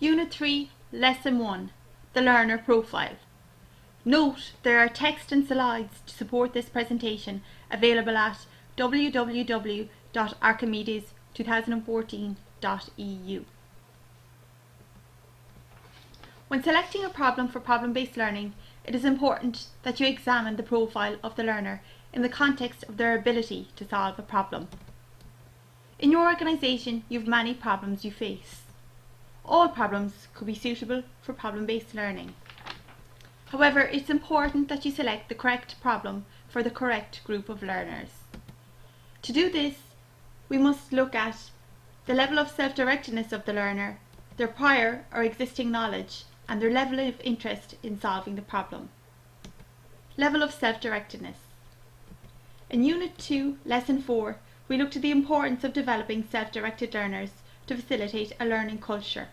Unit 3, Lesson 1, The Learner Profile. Note there are text and slides to support this presentation available at www.archimedes2014.eu. When selecting a problem for problem-based learning, it is important that you examine the profile of the learner in the context of their ability to solve a problem. In your organisation, you have many problems you face. All problems could be suitable for problem-based learning. However, it's important that you select the correct problem for the correct group of learners. To do this, we must look at the level of self-directedness of the learner, their prior or existing knowledge, and their level of interest in solving the problem. Level of self-directedness. In Unit 2, Lesson 4, we looked at the importance of developing self-directed learners to facilitate a learning culture.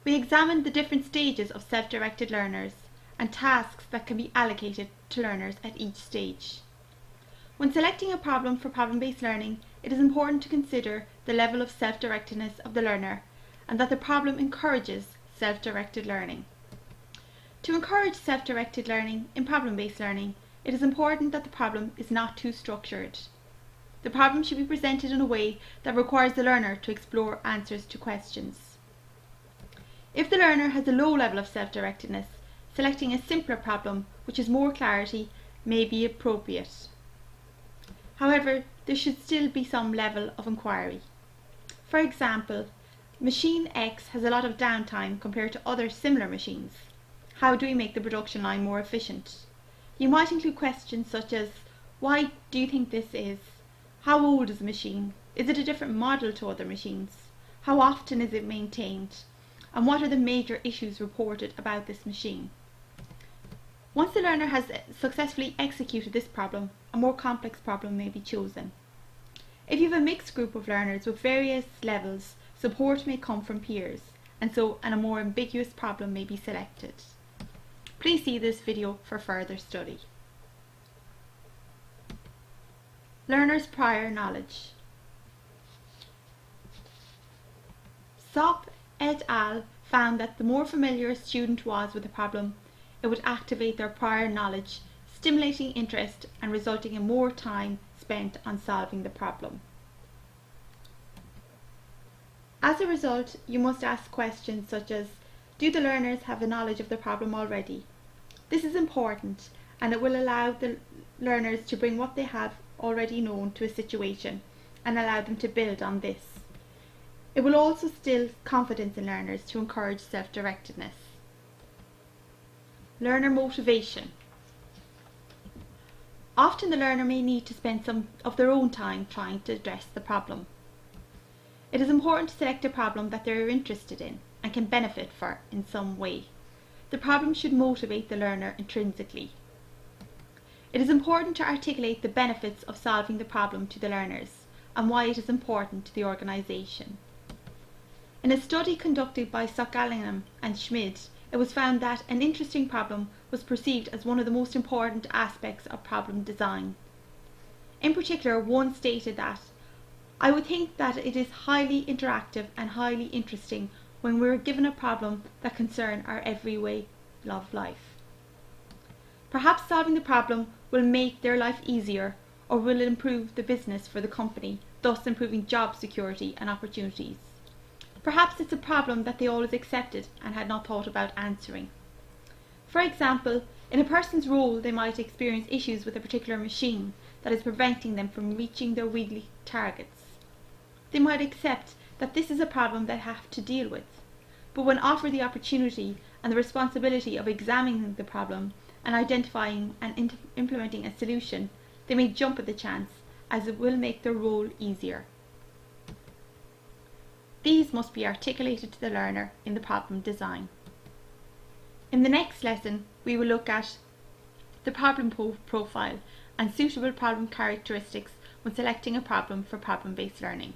We examined the different stages of self-directed learners and tasks that can be allocated to learners at each stage. When selecting a problem for problem-based learning, it is important to consider the level of self-directedness of the learner and that the problem encourages self-directed learning. To encourage self-directed learning in problem-based learning, it is important that the problem is not too structured. The problem should be presented in a way that requires the learner to explore answers to questions. If the learner has a low level of self-directedness, selecting a simpler problem which has more clarity may be appropriate. However, there should still be some level of inquiry. For example, machine X has a lot of downtime compared to other similar machines. How do we make the production line more efficient? You might include questions such as, why do you think this is? How old is the machine? Is it a different model to other machines? How often is it maintained? And what are the major issues reported about this machine? Once the learner has successfully executed this problem, a more complex problem may be chosen. If you have a mixed group of learners with various levels, support may come from peers, and a more ambiguous problem may be selected. Please see this video for further study. Learner's prior knowledge. Sopp et al. Found that the more familiar a student was with a problem, it would activate their prior knowledge, stimulating interest and resulting in more time spent on solving the problem. As a result, you must ask questions such as, do the learners have a knowledge of the problem already? This is important, and it will allow the learners to bring what they have already known to a situation and allow them to build on this. It will also instill confidence in learners to encourage self-directedness. Learner motivation. Often the learner may need to spend some of their own time trying to address the problem. It is important to select a problem that they are interested in and can benefit for in some way. The problem should motivate the learner intrinsically. It is important to articulate the benefits of solving the problem to the learners and why it is important to the organisation. In a study conducted by Sockalingham and Schmid, it was found that an interesting problem was perceived as one of the most important aspects of problem design. In particular, one stated that, I would think that it is highly interactive and highly interesting when we are given a problem that concerns our every way of life. Perhaps solving the problem will make their life easier or will improve the business for the company, thus improving job security and opportunities. Perhaps it's a problem that they always accepted and had not thought about answering. For example, in a person's role they might experience issues with a particular machine that is preventing them from reaching their weekly targets. They might accept that this is a problem they have to deal with, but when offered the opportunity and the responsibility of examining the problem and identifying and implementing a solution, they may jump at the chance as it will make their role easier. These must be articulated to the learner in the problem design. In the next lesson, we will look at the problem profile and suitable problem characteristics when selecting a problem for problem-based learning.